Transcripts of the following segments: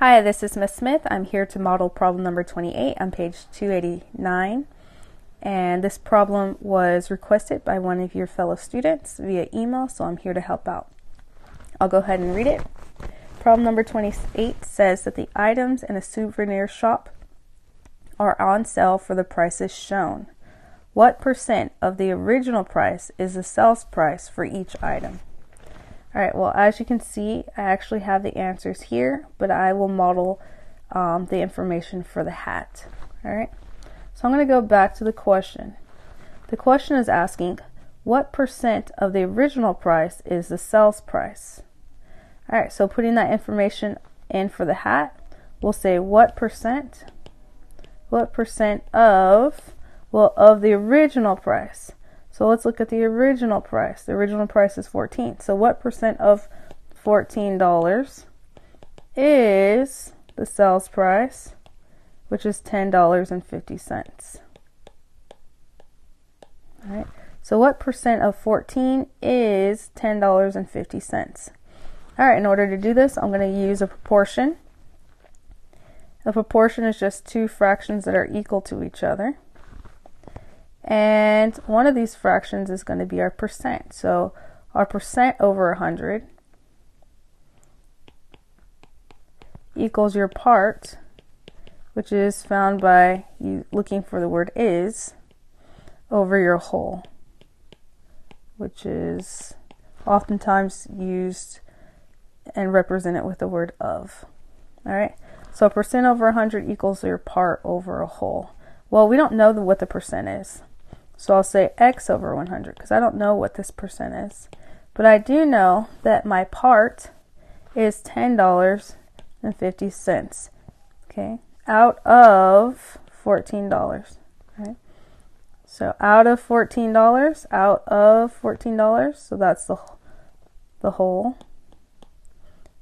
Hi, this is Ms. Smith. I'm here to model problem number 28 on page 289. And this problem was requested by one of your fellow students via email, so I'm here to help out. I'll go ahead and read it. Problem number 28 says that the items in a souvenir shop are on sale for the prices shown. What percent of the original price is the sales price for each item? Alright, well, as you can see, I actually have the answers here, but I will model the information for the hat. Alright, so I'm going to go back to the question. The question is asking, what percent of the original price is the sales price? Alright, so putting that information in for the hat, we'll say what percent of the original price. So let's look at the original price. The original price is 14. So what percent of $14 is the sales price, which is $10.50. All right. So what percent of 14 is $10.50? All right, in order to do this, I'm going to use a proportion. A proportion is just two fractions that are equal to each other. And one of these fractions is going to be our percent. So our percent over 100 equals your part, which is found by you looking for the word is, over your whole, which is oftentimes used and represented with the word of. All right. So percent over 100 equals your part over a whole. Well, we don't know what the percent is. So I'll say x over 100 because I don't know what this percent is. But I do know that my part is $10.50. Okay, out of $14. Right? So out of $14, so that's the whole.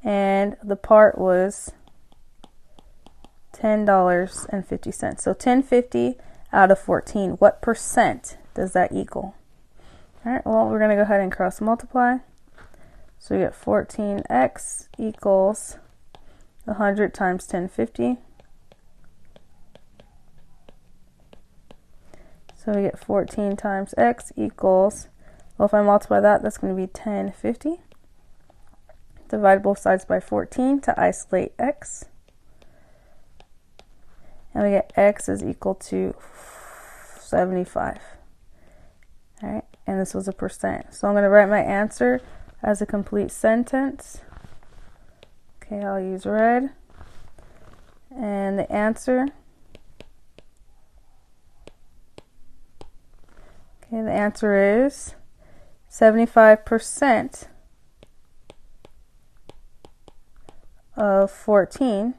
And the part was $10.50. So $10.50 out of 14. What percent does that equal? All right, well, we're going to go ahead and cross multiply. So we get 14x equals 100 times 10.50. So we get 14 times x equals, well, if I multiply that, that's going to be 10.50. Divide both sides by 14 to isolate x. And we get x is equal to 75. All right, and this was a percent. So I'm going to write my answer as a complete sentence. Okay, I'll use red. And the answer, okay, the answer is 75% of 14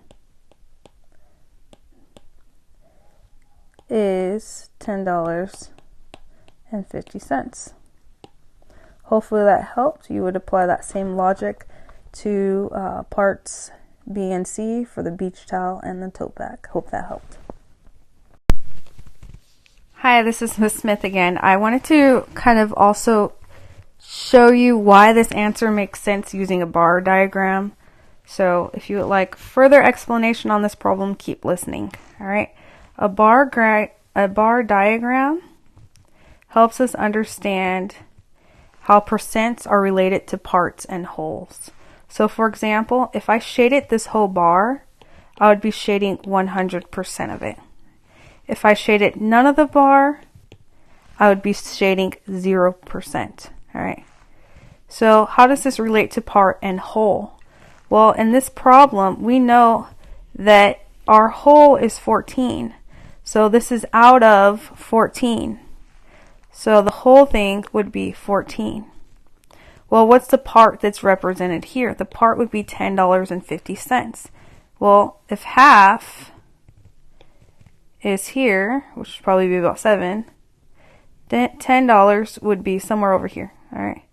is $10.50. Hopefully that helped. You would apply that same logic to parts B and C for the beach towel and the tote bag. Hope that helped. Hi, this is Ms. Smith again. I wanted to kind of also show you why this answer makes sense using a bar diagram. So if you would like further explanation on this problem, keep listening. All right. A bar diagram helps us understand how percents are related to parts and wholes. So for example, if I shaded this whole bar, I would be shading 100% of it. If I shaded none of the bar, I would be shading 0%. All right. So how does this relate to part and whole? Well, in this problem, we know that our whole is 14. So this is out of 14. So the whole thing would be 14. Well, what's the part that's represented here? The part would be $10.50. Well, if half is here, which would probably be about 7, then $10 would be somewhere over here. All right.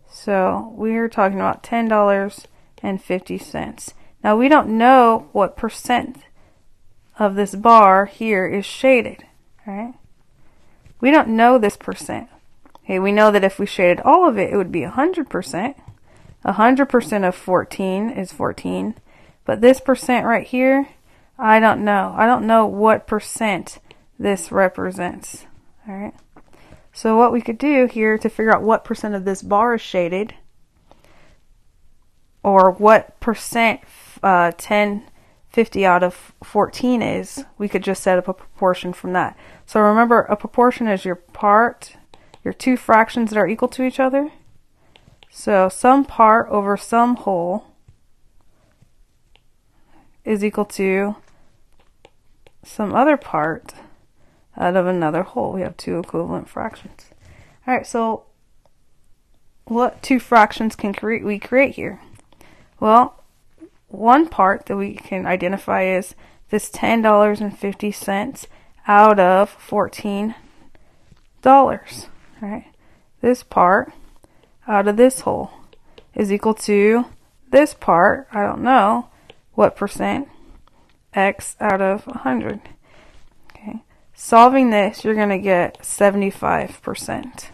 So we're talking about $10.50. Now we don't know what percent of this bar here is shaded, right? We don't know this percent. Okay, we know that if we shaded all of it, it would be 100%. 100% of 14 is 14. But this percent right here, I don't know. I don't know what percent this represents. All right. So what we could do here to figure out what percent of this bar is shaded, or what percent 10, 50 out of 14 is, we could just set up a proportion from that. So remember, a proportion is your two fractions that are equal to each other. So some part over some whole is equal to some other part out of another whole. We have two equivalent fractions. All right, so what two fractions can we create here? Well, one part that we can identify is this $10.50 out of $14. All right, this part out of this whole is equal to this part, I don't know what percent, x out of 100. Okay, solving this, you're going to get 75%.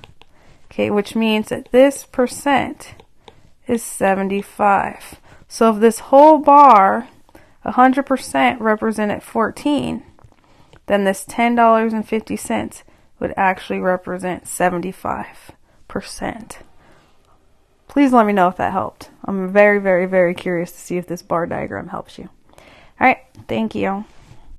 Okay, which means that this percent is 75. So if this whole bar, 100% represented 14, then this $10.50 would actually represent 75%. Please let me know if that helped. I'm very, very, very curious to see if this bar diagram helps you. All right, thank you.